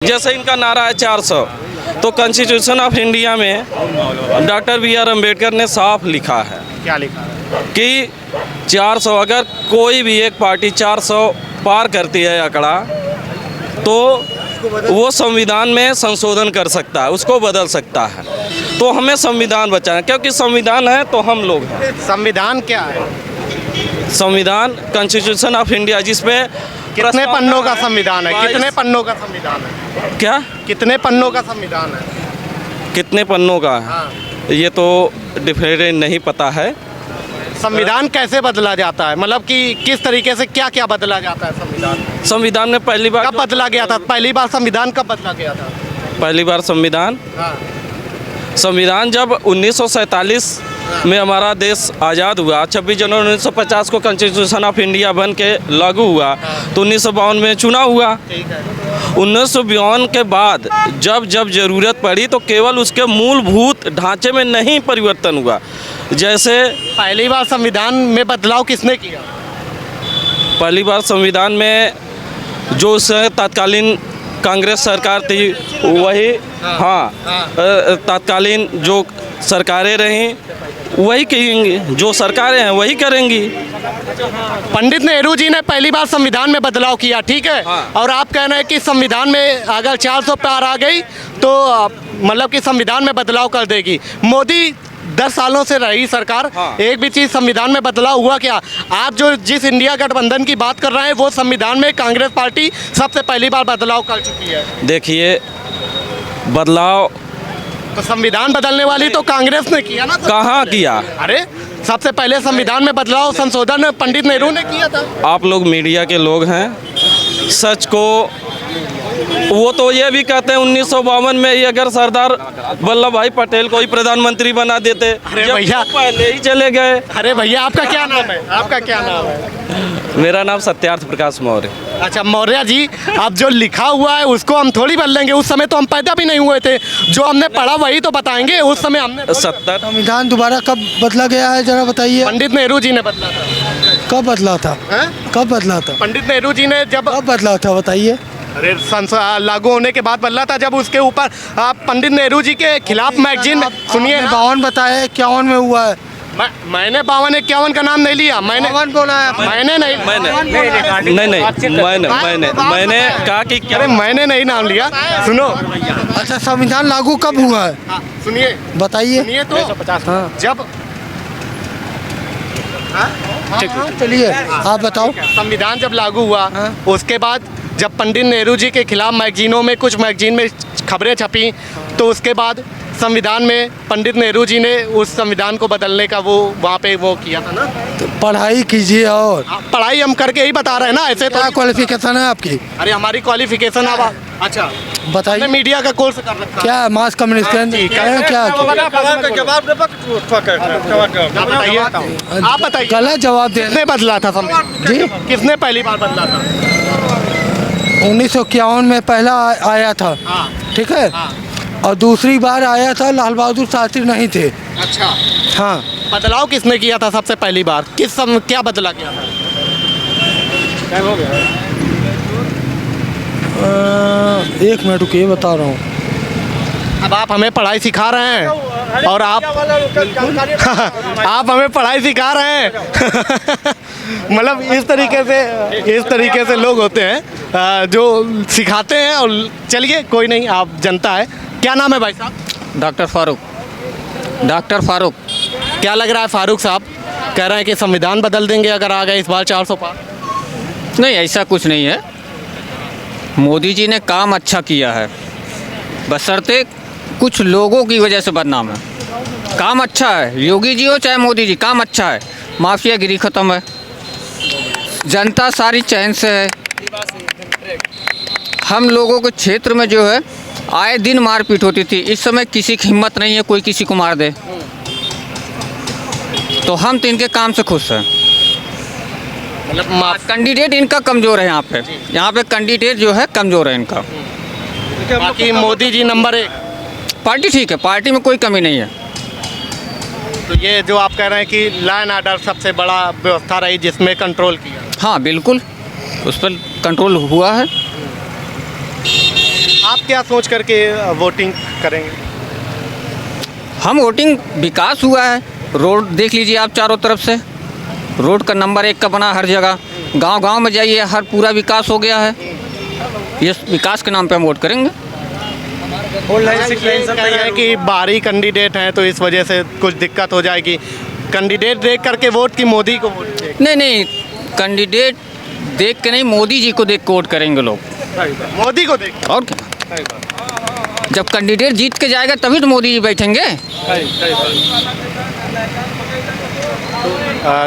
जैसे इनका नारा है 400, तो कॉन्स्टिट्यूशन ऑफ इंडिया में डॉक्टर बी आर अम्बेडकर ने साफ लिखा है क्या लिखा है? कि 400 अगर कोई भी एक पार्टी 400 पार करती है आंकड़ा, तो वो संविधान में संशोधन कर सकता है, उसको बदल सकता है। तो हमें संविधान बचाना, क्योंकि संविधान है तो हम लोग हैं। संविधान क्या है? संविधान कॉन्स्टिट्यूशन ऑफ इंडिया, जिसपे कितने पन्नों का संविधान है? कितने पन्नों का संविधान है? क्या कितने पन्नों का संविधान है? कितने पन्नों का है? हाँ। ये तो डिफरेंट नहीं पता है। संविधान कैसे बदला जाता है, मतलब कि किस तरीके से क्या क्या बदला जाता है संविधान में? संविधान में पहली बार कब बदला गया था? पहली बार संविधान कब बदला गया था? पहली बार संविधान हाँ। संविधान जब 1947 में हमारा देश आज़ाद हुआ, 26 जनवरी 1950 को कॉन्स्टिट्यूशन ऑफ इंडिया बन के लागू हुआ, तो 1952 में चुनाव हुआ। ठीक है। 1952 के बाद जब जब ज़रूरत पड़ी तो केवल उसके मूलभूत ढांचे में नहीं परिवर्तन हुआ। जैसे पहली बार संविधान में बदलाव किसने किया? पहली बार संविधान में जो उस तत्कालीन कांग्रेस सरकार थी वही, हाँ, तत्कालीन जो सरकारें रहीं वही करेंगी, जो सरकारें हैं वही करेंगी। पंडित नेहरू जी ने पहली बार संविधान में बदलाव किया, ठीक है। हाँ। और आप कह रहे हैं कि संविधान में अगर 400 पार आ गई तो मतलब कि संविधान में बदलाव कर देगी। मोदी 10 सालों से रही सरकार, हाँ। एक भी चीज़ संविधान में बदलाव हुआ क्या? आप जो जिस इंडिया गठबंधन की बात कर रहे हैं वो संविधान में कांग्रेस पार्टी सबसे पहली बार बदलाव कर चुकी है। देखिए, बदलाव तो संविधान बदलने वाली तो कांग्रेस ने किया ना। कहाँ किया? अरे सबसे पहले संविधान में बदलाव संशोधन पंडित नेहरू ने किया था। आप लोग मीडिया के लोग हैं, सच को वो तो ये भी कहते हैं 1952 में ही अगर सरदार वल्लभ भाई पटेल को ही प्रधानमंत्री बना देते, अरे जब भैया, वो पहले ही चले गए। अरे भैया, आपका क्या नाम है? आपका क्या नाम है? मेरा नाम सत्यार्थ प्रकाश मौर्य। अच्छा मौर्य जी, अब जो लिखा हुआ है उसको हम थोड़ी बदलेंगे। उस समय तो हम पैदा भी नहीं हुए थे, जो हमने पढ़ा वही तो बताएंगे। उस समय हमने संविधान दोबारा कब बदला गया है, जरा बताइए। पंडित नेहरू जी ने बदला था। कब बदला था? कब बदला था? पंडित नेहरू जी ने जब कब बदला था बताइए। अरे लागू होने के बाद बदला था, जब उसके ऊपर आप पंडित नेहरू जी के खिलाफ मैगजीन में सुनिए। 52 बताया, 51 में हुआ है। मैंने 52-51 का नाम नहीं लिया, मैंने 52 बोला है। मैंने नहीं मैंने कहा कि अरे मैंने नहीं नाम लिया, सुनो। अच्छा, संविधान लागू कब हुआ है सुनिए बताइए। सुनिए तो हाँ। जब चलिए आप बताओ। संविधान जब लागू हुआ, उसके बाद जब पंडित नेहरू जी के खिलाफ मैगजीनों में, कुछ मैगजीन में खबरें छपी, तो उसके बाद संविधान में पंडित नेहरू जी ने उस संविधान को बदलने का वो वहाँ पे वो किया था ना। तो पढ़ाई कीजिए। और पढ़ाई हम करके ही बता रहे हैं ना, ऐसे तो। क्या क्वालिफिकेशन है आपकी? अरे हमारी क्वालिफिकेशन अब अच्छा बताइए। हमने मीडिया का कोर्स कर रखा है। क्या मास कम्युनिकेशन क्या? आप बताइए, गलत जवाब दे। किसने बदला था संविधान जी, किसने पहली बार बदला था? 1951 में पहला आया था, हाँ। ठीक है। हाँ। और दूसरी बार आया था लाल बहादुर शास्त्री नहीं थे। अच्छा, हाँ। बदलाव किसने किया था सबसे पहली बार? क्या बदला गया था? एक मिनट रुकिए, बता रहा हूँ। अब आप हमें पढ़ाई सिखा रहे हैं और आप आप हमें पढ़ाई सिखा रहे हैं। मतलब इस तरीके से लोग होते हैं जो सिखाते हैं। और चलिए कोई नहीं, आप जनता है। क्या नाम है भाई साहब? डॉक्टर फारूक। क्या लग रहा है फारूक साहब? कह रहे हैं कि संविधान बदल देंगे अगर आ गए इस बार 400 पार। नहीं, ऐसा कुछ नहीं है। मोदी जी ने काम अच्छा किया है, बशर्ते कुछ लोगों की वजह से बदनाम है। काम अच्छा है, योगी जी हो चाहे मोदी जी, काम अच्छा है। माफियागिरी ख़त्म है, जनता सारी चैन से है। हम लोगों के क्षेत्र में जो है आए दिन मारपीट होती थी, इस समय किसी की हिम्मत नहीं है कोई किसी को मार दे। तो हम तो इनके काम से खुश हैं। मतलब कैंडिडेट इनका कमज़ोर है, यहाँ पे कैंडिडेट जो है कमज़ोर है इनका। बाकी मोदी जी नंबर 1। पार्टी ठीक है, पार्टी में कोई कमी नहीं है। तो ये जो आप कह रहे हैं कि लॉ एंड ऑर्डर सबसे बड़ा व्यवस्था रही जिसमें कंट्रोल किया। हाँ बिल्कुल, उस पर कंट्रोल हुआ है। आप क्या सोच करके वोटिंग करेंगे? हम वोटिंग विकास हुआ है, रोड देख लीजिए आप चारों तरफ से, रोड का नंबर 1 का बना हर जगह, गांव-गांव में जाइए हर पूरा विकास हो गया है। ये विकास के नाम पे हम वोट करेंगे। कह रहे हैं कि बाहरी कैंडिडेट हैं तो इस वजह से कुछ दिक्कत हो जाएगी, कैंडिडेट देख करके वोट की मोदी को वोट? नहीं, कैंडिडेट देख के नहीं, मोदी जी को देख के वोट करेंगे लोग। मोदी को देख? और क्या, जब कैंडिडेट जीत के जाएगा तभी तो मोदी जी बैठेंगे।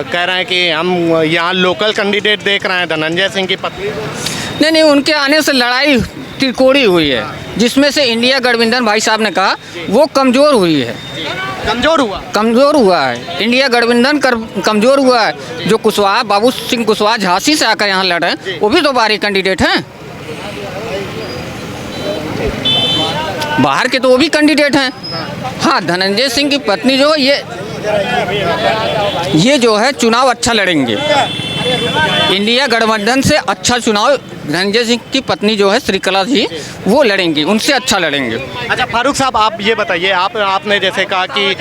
कह रहे हैं कि हम यहाँ लोकल कैंडिडेट देख रहे हैं धनंजय सिंह की पत्नी। नहीं, उनके आने से लड़ाई तिरकोड़ी हुई है, जिसमें से इंडिया गठबंधन भाई साहब ने कहा वो कमज़ोर हुई है। कमज़ोर हुआ है, इंडिया गठबंधन कमज़ोर हुआ है। जो कुशवाहा, बाबू सिंह कुशवाहा झांसी से आकर यहाँ लड़े, वो भी तो बाहरी कैंडिडेट हैं। बाहर के तो वो भी कैंडिडेट हैं। हाँ, धनंजय सिंह की पत्नी जो है ये जो है चुनाव अच्छा लड़ेंगे, इंडिया गठबंधन से अच्छा चुनाव धनंजय सिंह की पत्नी जो है श्रीकला जी वो लड़ेंगी, उनसे अच्छा लड़ेंगे। अच्छा फारूक साहब, आप ये बताइए, आपने जैसे कहा कि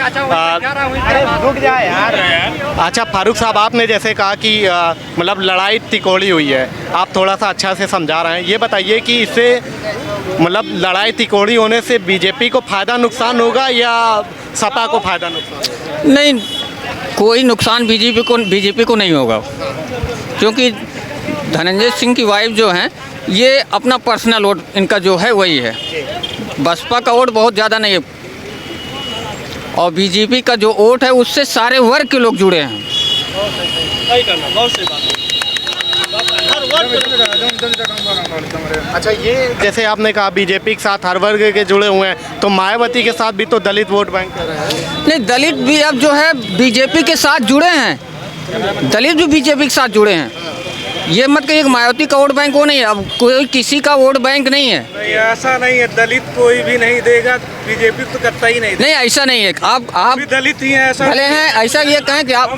अच्छा फारूक साहब, आपने जैसे कहा कि मतलब लड़ाई तिकोड़ी हुई है, आप थोड़ा सा अच्छा से समझा रहे हैं। ये बताइए कि इससे मतलब लड़ाई तिकोड़ी होने से बीजेपी को फ़ायदा नुकसान होगा या सपा को फ़ायदा नुकसान? नहीं, कोई नुकसान बीजेपी को नहीं होगा, क्योंकि धनंजय सिंह की वाइफ जो हैं ये अपना पर्सनल वोट इनका जो है वही है, बसपा का वोट बहुत ज़्यादा नहीं है, और बीजेपी का जो वोट है उससे सारे वर्ग के लोग जुड़े हैं। अच्छा, ये जैसे आपने कहा बीजेपी के साथ हर वर्ग के जुड़े हुए हैं, तो मायावती के साथ भी तो दलित वोट बैंक कर रहे हैं। नहीं, दलित भी अब जो है बीजेपी के साथ जुड़े हैं, दलित भी बीजेपी के साथ जुड़े हैं। ये मत कहिए कि मायावती का वोट बैंक वो नहीं है, अब कोई किसी का वोट बैंक नहीं है। नहीं, ऐसा नहीं है, दलित कोई भी नहीं देगा, बीजेपी तो करता ही नहीं। नहीं, ऐसा नहीं है, आप भी दलित ही हैं, ऐसा भले हैं, ऐसा ये कहें कि आप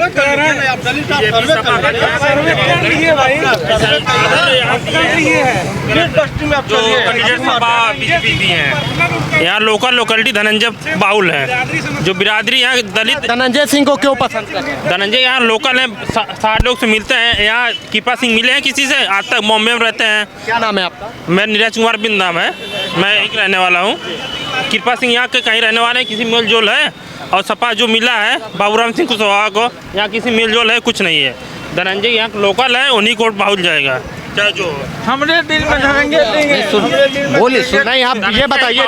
यहाँ लोकलिटी धनंजय बाउल है, जो बिरादरी यहाँ दलित। धनंजय सिंह को क्यों पसंद करते हैं? धनंजय यहाँ लोकल है, 60 लोग से मिलते हैं। यहाँ कृपा सिंह मिले हैं किसी से? आज तक बॉम्बे में रहते हैं। क्या नाम है आपका? मैं नीरज कुमार बिंद नाम है, मैं एक रहने वाला हूँ। कृपा सिंह यहाँ के कहीं रहने वाले हैं, किसी मेल जोल है? और सपा जो मिला है बाबूराम सिंह कुशवाहा को, यहाँ किसी मेल जोल है? कुछ नहीं है। धनंजय यहाँ लोकल है, उन्हीं को पहुँच जाएगा चाहे जो हमरे दिल में धरेंगे। बोलिए। नहीं, आप ये बताइए,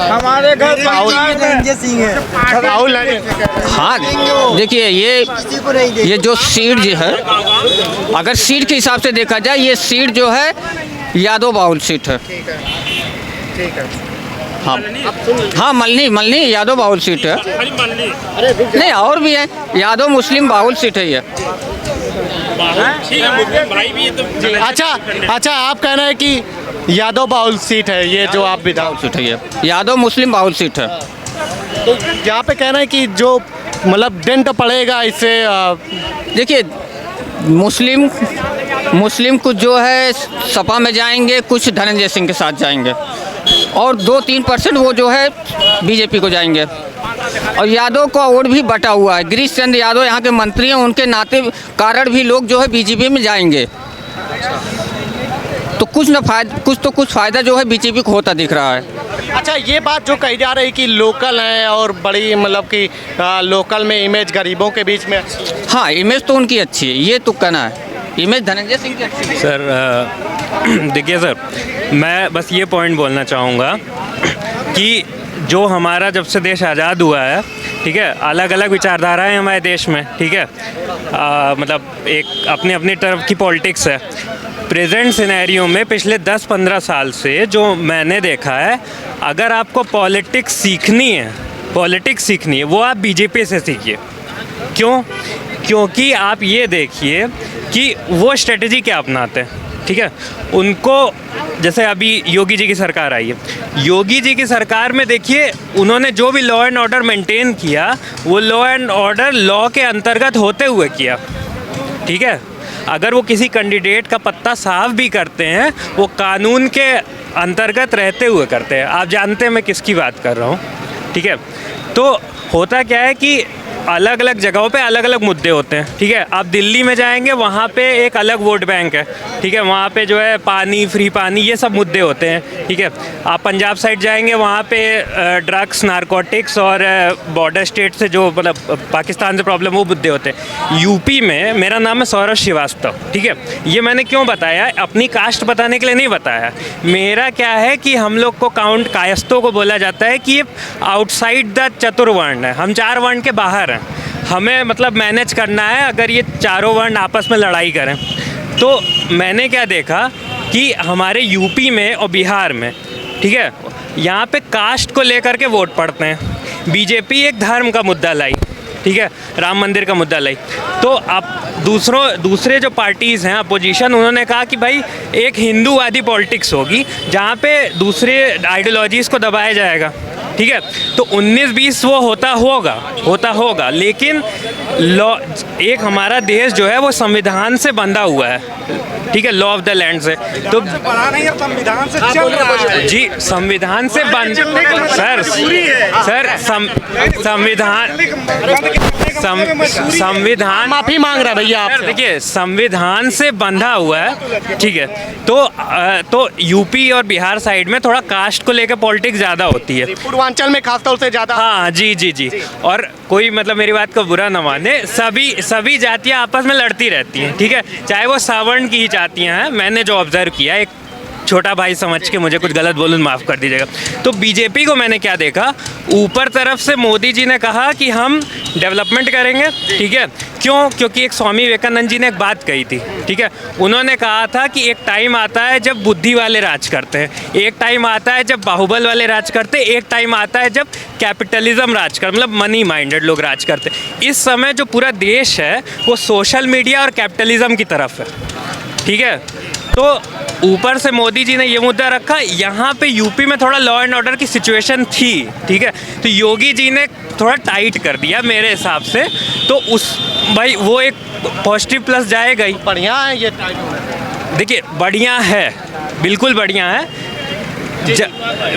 हमारे घर धनंजय सिंह है। राहुल हाँ, देखिए ये जो सीट जो है, अगर सीट के हिसाब से देखा जाए, ये सीट जो है यादव बाहुल सीट है। ठीक है। हाँ, मल्नी यादव बाहुल सीट है। नहीं, और भी है, यादव मुस्लिम बाहुल सीट है ये। भाई भी तो अच्छा, आप कह रहे हैं कि यादव बाहुल सीट है ये, जो आप विधान सीट है ये, यादव मुस्लिम बाहुल सीट है। तो यहाँ पे कह रहे हैं कि जो मतलब डेंट पड़ेगा इससे, देखिए मुस्लिम कुछ जो है सपा में जाएंगे, कुछ धनंजय सिंह के साथ जाएंगे, और 2-3% वो जो है बीजेपी को जाएंगे। और यादव का वोट भी बटा हुआ है, गिरीश चंद्र यादव यहाँ के मंत्री हैं, उनके नाते कारण भी लोग जो है बीजेपी में जाएंगे। तो कुछ फ़ायदा जो है बीजेपी को होता दिख रहा है। अच्छा, ये बात जो कही जा रही है कि लोकल हैं और बड़ी मतलब कि लोकल में इमेज गरीबों के बीच में अच्छी है। हाँ, इमेज तो उनकी अच्छी है, ये तो कहना है, इमेज धनंजय सिंह की अच्छी है। सर देखिए सर, मैं बस ये पॉइंट बोलना चाहूँगा कि जो हमारा जब से देश आज़ाद हुआ है, ठीक है, अलग अलग विचारधाराएं हमारे देश में, ठीक है, मतलब एक अपनी अपनी तरफ की पॉलिटिक्स है। प्रेजेंट सिनेरियो में पिछले 10-15 साल से जो मैंने देखा है, अगर आपको पॉलिटिक्स सीखनी है वो आप बीजेपी से सीखिए। क्यों? क्योंकि आप ये देखिए कि वो स्ट्रेटजी क्या अपनाते हैं, ठीक है। उनको जैसे अभी योगी जी की सरकार आई है, योगी जी की सरकार में देखिए उन्होंने जो भी लॉ एंड ऑर्डर मेंटेन किया, वो लॉ एंड ऑर्डर लॉ के अंतर्गत होते हुए किया, ठीक है। अगर वो किसी कैंडिडेट का पत्ता साफ भी करते हैं वो कानून के अंतर्गत रहते हुए करते हैं। आप जानते हैं मैं किसकी बात कर रहा हूँ, ठीक है। तो होता क्या है कि अलग अलग जगहों पे अलग अलग मुद्दे होते हैं, ठीक है। आप दिल्ली में जाएंगे वहाँ पे एक अलग वोट बैंक है, ठीक है। वहाँ पे जो है पानी, फ्री पानी, ये सब मुद्दे होते हैं, ठीक है। आप पंजाब साइड जाएंगे वहाँ पे ड्रग्स, नारकोटिक्स और बॉर्डर स्टेट से जो मतलब पाकिस्तान से प्रॉब्लम, वो मुद्दे होते हैं। यूपी में मेरा नाम है सौरभ श्रीवास्तव, ठीक है। ये मैंने क्यों बताया, अपनी कास्ट बताने के लिए नहीं बताया। मेरा क्या है कि हम लोग को कायस्तों को बोला जाता है कि ये आउटसाइड द चतुर्वर्ण है, हम 4 वर्ण के बाहर हैं। हमें मतलब मैनेज करना है अगर ये चारों वर्ण आपस में लड़ाई करें। तो मैंने क्या देखा कि हमारे यूपी में और बिहार में, ठीक है, यहाँ पे कास्ट को लेकर के वोट पड़ते हैं। बीजेपी एक धर्म का मुद्दा लाई, ठीक है, राम मंदिर का मुद्दा लाई। तो अब दूसरे जो पार्टीज़ हैं अपोजिशन, उन्होंने कहा कि भाई एक हिंदूवादी पॉलिटिक्स होगी जहाँ पे दूसरे आइडियोलॉजीज़ को दबाया जाएगा, ठीक है। तो 19-20 वो होता होगा, लेकिन लॉ, एक हमारा देश जो है वो संविधान से बंधा हुआ है, ठीक है, लॉ ऑफ द लैंड से। तो बना नहीं, अब संविधान से चल रहा है जी, संविधान से बंद संविधान माफी मांग रहा है भैया आप। देखिए, संविधान से बंधा हुआ है, ठीक है। तो यूपी और बिहार साइड में थोड़ा कास्ट को लेकर पॉलिटिक्स ज़्यादा होती है, पूर्वांचल में खासतौर से ज़्यादा। हाँ जी। और कोई मतलब मेरी बात को बुरा न माने, सभी जातियाँ आपस में लड़ती रहती हैं, ठीक है, चाहे वो सावर्ण की ही जातियाँ हैं। मैंने जो ऑब्जर्व किया, एक छोटा भाई समझ के मुझे कुछ गलत बोलूँ माफ़ कर दीजिएगा। तो बीजेपी को मैंने क्या देखा, ऊपर तरफ से मोदी जी ने कहा कि हम डेवलपमेंट करेंगे, ठीक है। क्यों? क्योंकि एक स्वामी विवेकानंद जी ने एक बात कही थी, ठीक है। उन्होंने कहा था कि एक टाइम आता है जब बुद्धि वाले राज करते हैं, एक टाइम आता है जब बाहुबल वाले राज करते हैं, एक टाइम आता है जब कैपिटलिज्म राज कर, मतलब मनी माइंडेड लोग राज करते हैं। इस समय जो पूरा देश है वो सोशल मीडिया और कैपिटलिज्म की तरफ है, ठीक है। तो ऊपर से मोदी जी ने ये मुद्दा रखा। यहाँ पे यूपी में थोड़ा लॉ एंड ऑर्डर की सिचुएशन थी, ठीक है, तो योगी जी ने थोड़ा टाइट कर दिया मेरे हिसाब से। तो उस भाई वो एक पॉजिटिव प्लस जाएगा ही। बढ़िया है ये। देखिए, बढ़िया है, बिल्कुल बढ़िया है,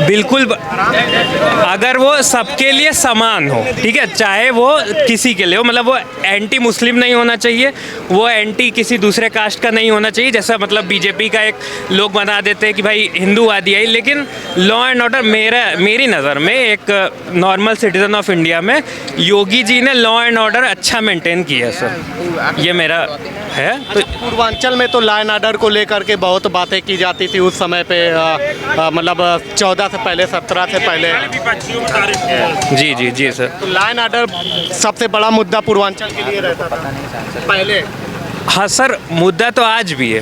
बिल्कुल अगर वो सबके लिए समान हो, ठीक है, चाहे वो किसी के लिए हो, मतलब वो एंटी मुस्लिम नहीं होना चाहिए, वो एंटी किसी दूसरे कास्ट का नहीं होना चाहिए, जैसा मतलब बीजेपी का एक लोग बना देते हैं कि भाई हिंदूवादी है। लेकिन लॉ एंड ऑर्डर मेरी नज़र में एक नॉर्मल सिटीजन ऑफ इंडिया में योगी जी ने लॉ एंड ऑर्डर अच्छा मेंटेन किया है सर, ये मेरा है। तो पूर्वांचल में तो लॉ एंड ऑर्डर को लेकर के बहुत बातें की जाती थी उस समय पे, मतलब 14 से पहले, 17 से पहले। जी सर। तो लॉ एंड ऑर्डर सबसे बड़ा मुद्दा पूर्वांचल के लिए रहता था पहले। हाँ सर, मुद्दा तो आज भी है,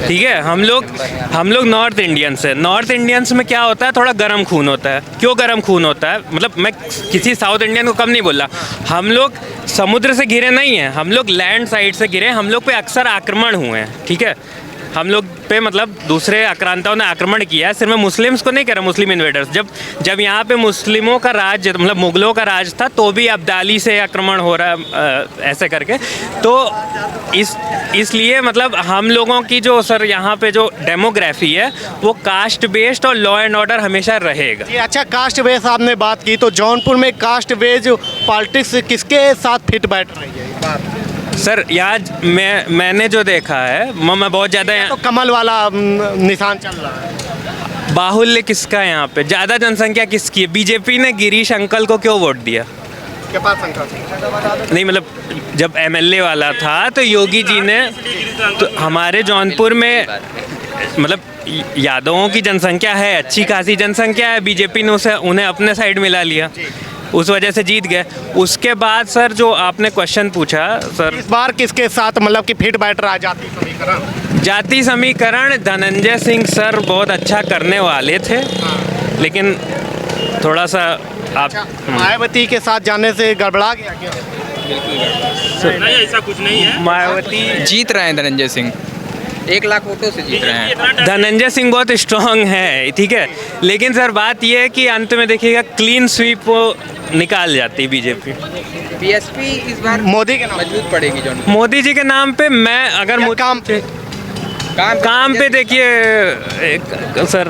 ठीक है। हम लोग नॉर्थ इंडियंस है। नॉर्थ इंडियंस में क्या होता है, थोड़ा गर्म खून होता है। क्यों गर्म खून होता है, मतलब मैं किसी साउथ इंडियन को कम नहीं बोल रहा। हम लोग समुद्र से घिरे नहीं हैं, हम लोग लैंड साइड से घिरे। हम लोग पे अक्सर आक्रमण हुए हैं, ठीक है। हम लोग पे मतलब दूसरे आक्रांताओं ने आक्रमण किया है। सिर्फ मैं मुस्लिम्स को नहीं कह रहा, मुस्लिम इन्वेडर्स। जब यहाँ पे मुस्लिमों का राज, मतलब मुगलों का राज था, तो भी अब्दाली से आक्रमण हो रहा ऐसे करके। तो इसलिए मतलब हम लोगों की जो सर यहाँ पे जो डेमोग्राफी है वो कास्ट बेस्ड और लॉ एंड ऑर्डर हमेशा रहेगा। अच्छा, कास्ट बेस्ड आपने बात की, तो जौनपुर में कास्ट बेस्ड पॉलिटिक्स किसके साथ फिट बैठ रही है? सर यहाँ मैंने जो देखा है, मैं बहुत ज़्यादा तो कमल वाला निशान चल रहा है। बाहुल्य किसका है यहाँ पे, ज़्यादा जनसंख्या किसकी है? बीजेपी ने गिरीश अंकल को क्यों वोट दिया? नहीं मतलब जब एमएलए वाला था तो योगी जी ने, तो हमारे जौनपुर में मतलब यादवों की जनसंख्या है, अच्छी खासी जनसंख्या है। बीजेपी ने उन्हें अपने साइड मिला लिया, उस वजह से जीत गए। उसके बाद सर जो आपने क्वेश्चन पूछा सर, इस बार किसके साथ मतलब कि फिट बैठ रहा है जाति समीकरण? जाति समीकरण धनंजय सिंह सर बहुत अच्छा करने वाले थे, लेकिन थोड़ा सा आप मायावती के साथ जाने से गड़बड़ा गया क्या? नहीं, ऐसा कुछ नहीं है। मायावती जीत रहे हैं धनंजय सिंह। 1 लाख वोटों से जीत रहे हैं। धनंजय सिंह बहुत स्ट्रांग है, ठीक है, लेकिन सर बात ये है कि अंत में देखिएगा क्लीन स्वीप वो निकाल जाती है बीजेपी। बीएसपी इस बार मोदी के नाम मजबूत पड़ेगी जौनपुर। मोदी जी के नाम पे मैं अगर या काम पे काम पे देखिए सर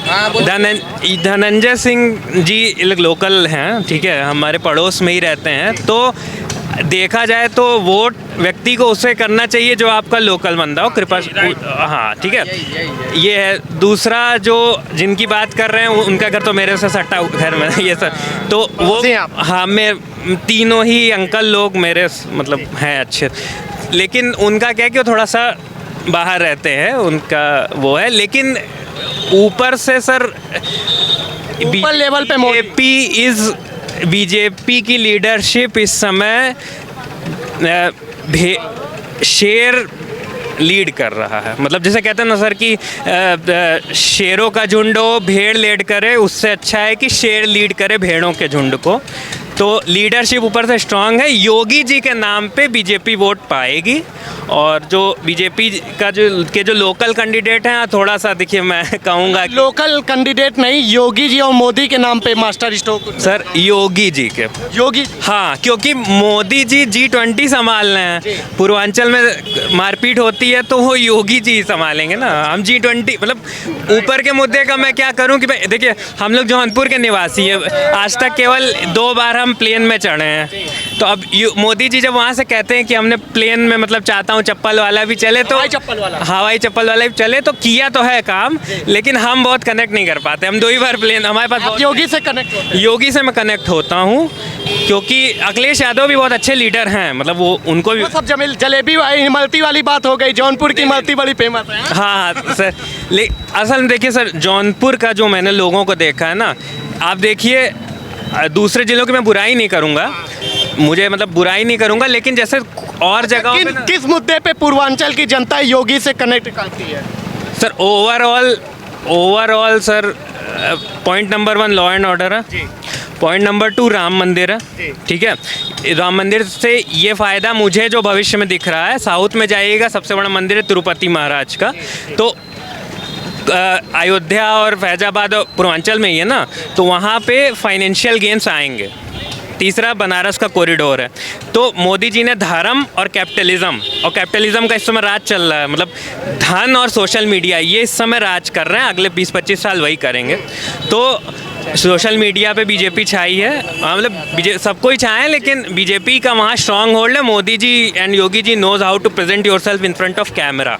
हाँ, बोलो। धनंजय सिंह जी लोकल हैं, ठीक है, हमारे पड़ोस में ही रहते हैं, तो देखा जाए तो वोट व्यक्ति को उसे करना चाहिए जो आपका लोकल बंदा हो, कृपा। हाँ ठीक है, ये है। दूसरा जो जिनकी बात कर रहे हैं उनका घर तो मेरे से सट्टा घर में ये सर, तो वो हाँ, मैं तीनों ही अंकल लोग मेरे मतलब हैं अच्छे, लेकिन उनका क्या है कि वो थोड़ा सा बाहर रहते हैं, उनका वो है, लेकिन ऊपर से सर ऊपर लेवल पे बीजेपी की लीडरशिप इस समय शेर लीड कर रहा है। मतलब जैसे कहते हैं ना सर कि शेरों का झुंड हो भेड़ लीड करे, उससे अच्छा है कि शेर लीड करे भेड़ों के झुंड को। तो लीडरशिप ऊपर से स्ट्रांग है, योगी जी के नाम पे बीजेपी वोट पाएगी। और जो बीजेपी का जो लोकल कैंडिडेट हैं, थोड़ा सा देखिए मैं कहूँगा लोकल कैंडिडेट नहीं, योगी जी और मोदी के नाम पे master stroke sir, Yogi ji के। योगी हाँ, क्योंकि मोदी जी G20 संभाल रहे हैं, पूर्वांचल में मारपीट होती है तो वो योगी जी संभालेंगे ना। हम G20 मतलब ऊपर के मुद्दे का मैं क्या करूं कि भाई देखिए, हम लोग जौनपुर के निवासी हैं, आज तक केवल 2 बार हम प्लेन में चढ़े हैं, तो अब मोदी जी जब वहाँ से कहते हैं कि हमने प्लेन में मतलब चाहता हूँ चप्पल वाला भी चले, तो हवाई चप्पल वाला भी चले, तो किया तो है काम, लेकिन हम बहुत कनेक्ट नहीं कर पाते। हम 2 ही बार प्लेन, हमारे पास योगी से कनेक्ट होते हैं। योगी से मैं कनेक्ट होता हूँ, क्योंकि अखिलेश यादव भी बहुत अच्छे लीडर हैं, मतलब वो उनको भी सब जलेबी इमरती वाली बात हो गई, जौनपुर की इमरती बड़ी फेमस है। हाँ सर, असल में देखिए सर, जौनपुर का जो मैंने लोगों को देखा है ना, आप देखिए दूसरे जिलों की मैं बुराई नहीं करूँगा, मुझे मतलब बुराई नहीं करूँगा, लेकिन जैसे और जगहों पे किस मुद्दे पे पूर्वांचल की जनता योगी से कनेक्ट करती है sir? Overall sir, point number 1 law and order है, पॉइंट नंबर 2 राम मंदिर है, ठीक है। राम मंदिर से ये फ़ायदा मुझे जो भविष्य में दिख रहा है, साउथ में जाइएगा सबसे बड़ा मंदिर है तिरुपति महाराज का, तो अयोध्या और फैजाबाद और पूर्वांचल में ही है ना, तो वहाँ पे फाइनेंशियल गेन्स आएंगे। तीसरा बनारस का कॉरिडोर है। तो मोदी जी ने धर्म और कैपिटलिज्म का इस समय राज चल रहा है, मतलब धन और सोशल मीडिया, ये इस समय राज कर रहे हैं, अगले 20-25 साल वही करेंगे। तो सोशल मीडिया पे बीजेपी छाई है, मतलब सबको ही छाए, लेकिन बीजेपी का वहाँ स्ट्रॉन्ग होल्ड है। Modi ji and Yogi ji knows how to present yourself in front of camera,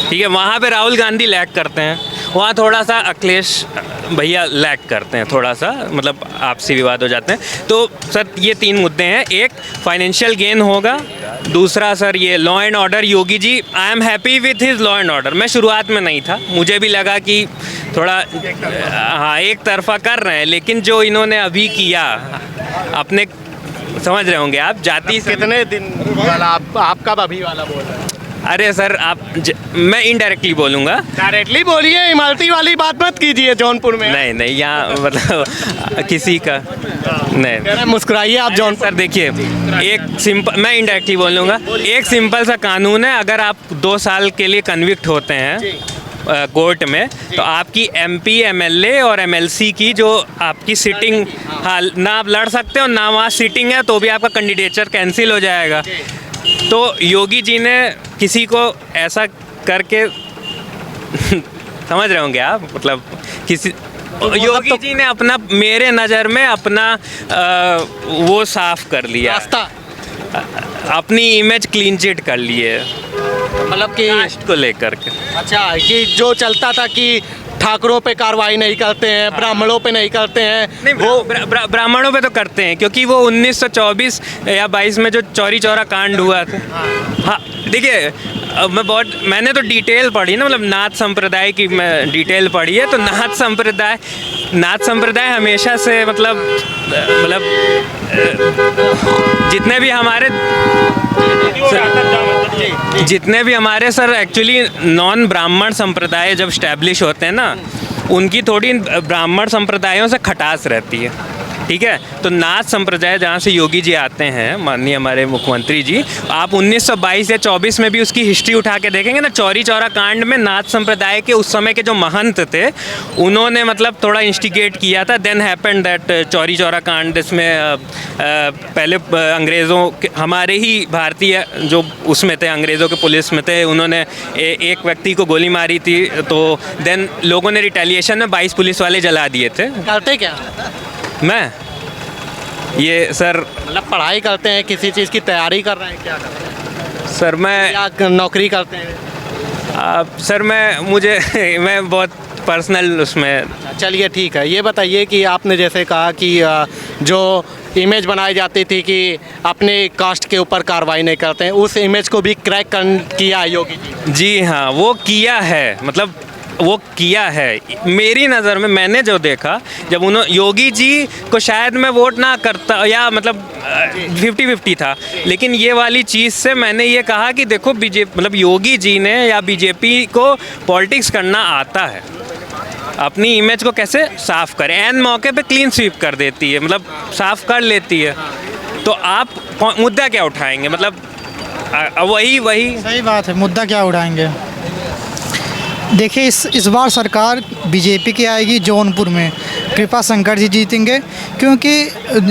ठीक है। वहाँ पे राहुल गांधी लैग करते हैं, वहाँ थोड़ा सा अखिलेश भैया लैग करते हैं, थोड़ा सा मतलब आपसी विवाद हो जाते हैं। तो सर ये 3 मुद्दे हैं, एक फाइनेंशियल गेन होगा, दूसरा सर ये law and order, Yogi ji I am happy with his law and order. मैं शुरुआत में नहीं था, मुझे भी लगा कि थोड़ा हाँ एक तरफा कर रहे हैं, लेकिन जो इन्होंने अभी किया अपने, समझ रहे होंगे आप, जाति कितने दिन वाला आप कब अभी वाला बोल रहे हैं? अरे सर मैं इनडायरेक्टली बोलूँगा, डायरेक्टली बोलिए, इमरती वाली बात मत कीजिए जौनपुर में। नहीं यहाँ मतलब किसी का नहीं, मुस्कुराइए आप जौनपुर। सर देखिए, एक सिंपल, मैं इनडायरेक्टली बोलूँगा, एक सिंपल सा कानून है, अगर आप 2 साल के लिए कन्विक्ट होते हैं कोर्ट में, तो आपकी MP, MLA और MLC की जो आपकी सिटिंग, हाँ ना आप लड़ सकते हो ना वहाँ सिटिंग है, तो भी आपका कैंडिडेचर कैंसिल हो जाएगा। तो योगी जी ने किसी को ऐसा करके समझ रहे होंगे आप, मतलब किसी योगी जी ने अपना, मेरे नज़र में अपना वो साफ कर लिया, अपनी इमेज क्लीन चिट कर ली है, मतलब कि कास्ट को लेकर के। अच्छा, कि जो चलता था कि ठाकुरों पे कार्रवाई नहीं करते हैं, ब्राह्मणों पे नहीं करते हैं, नहीं वो ब्राह्मणों पे तो करते हैं, क्योंकि वो 1924 या 22 में जो चौरी चौरा कांड हुआ था। हाँ देखिए, मैंने तो डिटेल पढ़ी ना, मतलब नाथ संप्रदाय की मैं डिटेल पढ़ी है। तो नाथ संप्रदाय हमेशा से मतलब जितने भी हमारे सर एक्चुअली नॉन ब्राह्मण संप्रदाय जब स्टैब्लिश होते हैं ना, उनकी थोड़ी ब्राह्मण संप्रदायों से खटास रहती है। ठीक है। तो नाथ संप्रदाय जहाँ से योगी जी आते हैं, माननीय हमारे मुख्यमंत्री जी, आप 1922 या 24 में भी उसकी हिस्ट्री उठा के देखेंगे ना, चौरी चौरा कांड में नाथ संप्रदाय के उस समय के जो महंत थे उन्होंने मतलब थोड़ा इंस्टिगेट किया था। Then happened that Chauri Chaura कांड, इसमें पहले अंग्रेज़ों के, हमारे ही भारतीय जो उसमें थे, अंग्रेज़ों के पुलिस में थे, उन्होंने एक व्यक्ति को गोली मारी थी। तो देन लोगों ने रिटेलिएशन में 22 पुलिस वाले जला दिए थे। करते क्या? मैं ये सर मतलब पढ़ाई करते हैं, किसी चीज़ की तैयारी कर रहे हैं, क्या कर रहे हैं? सर मैं या नौकरी करते हैं? सर मैं बहुत पर्सनल उसमें। चलिए ठीक है, ये बताइए कि आपने जैसे कहा कि जो इमेज बनाई जाती थी कि अपने कास्ट के ऊपर कार्रवाई नहीं करते हैं, उस इमेज को भी क्रैक किया है योगी जी। जी हाँ, वो किया है, मतलब वो किया है। मेरी नज़र में मैंने जो देखा, जब उन्होंने योगी जी को शायद मैं वोट ना करता, या मतलब 50-50 था, लेकिन ये वाली चीज़ से मैंने ये कहा कि देखो बीजेपी, मतलब योगी जी ने या बीजेपी को पॉलिटिक्स करना आता है, अपनी इमेज को कैसे साफ़ करें, एन मौके पे क्लीन स्वीप कर देती है, मतलब साफ़ कर लेती है। तो आप मुद्दा क्या उठाएंगे, मतलब वही सही बात है, मुद्दा क्या उठाएंगे। देखिए इस बार सरकार बीजेपी की आएगी जौनपुर में, कृपा शंकर जी जीतेंगे, क्योंकि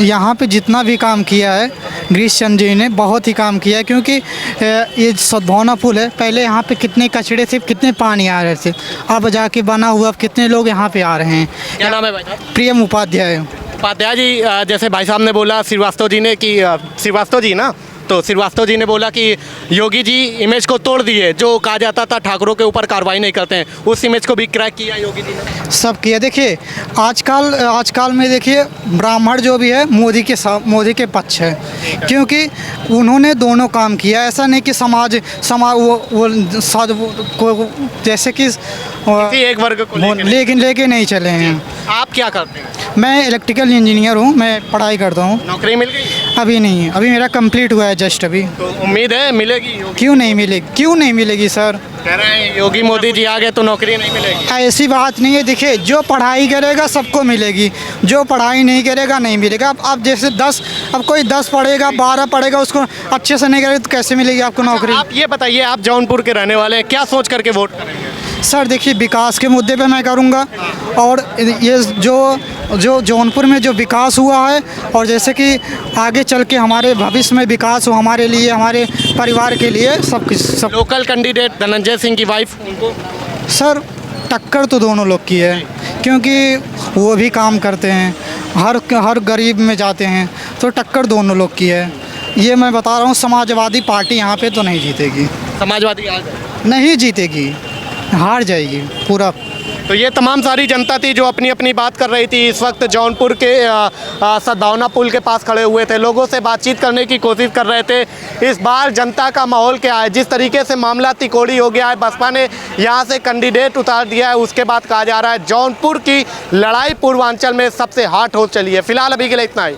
यहाँ पे जितना भी काम किया है गिरीश चंद्र जी ने बहुत ही काम किया है। क्योंकि ये सद्भावना पुल है, पहले यहाँ पे कितने कचड़े थे, कितने पानी आ रहे थे, अब जाके बना हुआ, अब कितने लोग यहाँ पे आ रहे हैं। क्या नाम है भाई साहब? प्रियम उपाध्याय। उपाध्याय जी, जैसे भाई साहब ने बोला श्रीवास्तव जी ने कि श्रीवास्तव जी ना, तो श्रीवास्तव जी ने बोला कि योगी जी इमेज को तोड़ दिए, जो कहा जाता था ठाकुरों के ऊपर कार्रवाई नहीं करते हैं, उस इमेज को भी क्रैक किया योगी जी ने। सब किया। देखिए आजकल में देखिए ब्राह्मण जो भी है मोदी के पक्ष है, क्योंकि उन्होंने दोनों काम किया। ऐसा नहीं कि समाज को जैसे कि एक वर्ग को लेके नहीं चले हैं। आप क्या करते हैं? मैं इलेक्ट्रिकल इंजीनियर हूँ, मैं पढ़ाई करता हूँ। नौकरी मिल गई? अभी नहीं है, अभी मेरा कंप्लीट हुआ है जस्ट अभी। तो उम्मीद है मिलेगी? क्यों नहीं मिलेगी सर? कह रहे हैं योगी मोदी जी आ गए तो नौकरी नहीं मिलेगी। ऐसी बात नहीं है। देखिए जो पढ़ाई करेगा सबको मिलेगी, जो पढ़ाई नहीं करेगा नहीं मिलेगा। अब जैसे अब कोई 10 पढ़ेगा, 12 पढ़ेगा, उसको अच्छे से नहीं करेगा तो कैसे मिलेगी आपको नौकरी? आप ये बताइए, आप जौनपुर के रहने वाले हैं, क्या सोच करके वोट करेंगे? सर देखिए विकास के मुद्दे पे मैं करूँगा, और ये जो जौनपुर में जो विकास हुआ है, और जैसे कि आगे चल के हमारे भविष्य में विकास हो, हमारे लिए, हमारे परिवार के लिए सब लोकल कैंडिडेट धनंजय सिंह की वाइफ, उनको सर टक्कर तो दोनों लोग की है, क्योंकि वो भी काम करते हैं, हर गरीब में जाते हैं, तो टक्कर दोनों लोग की है। ये मैं बता रहा हूँ, समाजवादी पार्टी यहाँ पे तो नहीं जीतेगी। समाजवादी नहीं जीतेगी, हार जाएगी पूरा। तो ये तमाम सारी जनता थी जो अपनी अपनी बात कर रही थी। इस वक्त जौनपुर के सद्भावना पुल के पास खड़े हुए थे, लोगों से बातचीत करने की कोशिश कर रहे थे। इस बार जनता का माहौल क्या है, जिस तरीके से मामला तिकोड़ी हो गया है, बसपा ने यहाँ से कैंडिडेट उतार दिया है, उसके बाद कहा जा रहा है जौनपुर की लड़ाई पूर्वांचल में सबसे हॉट हो चली है। फिलहाल अभी के लिए इतना ही।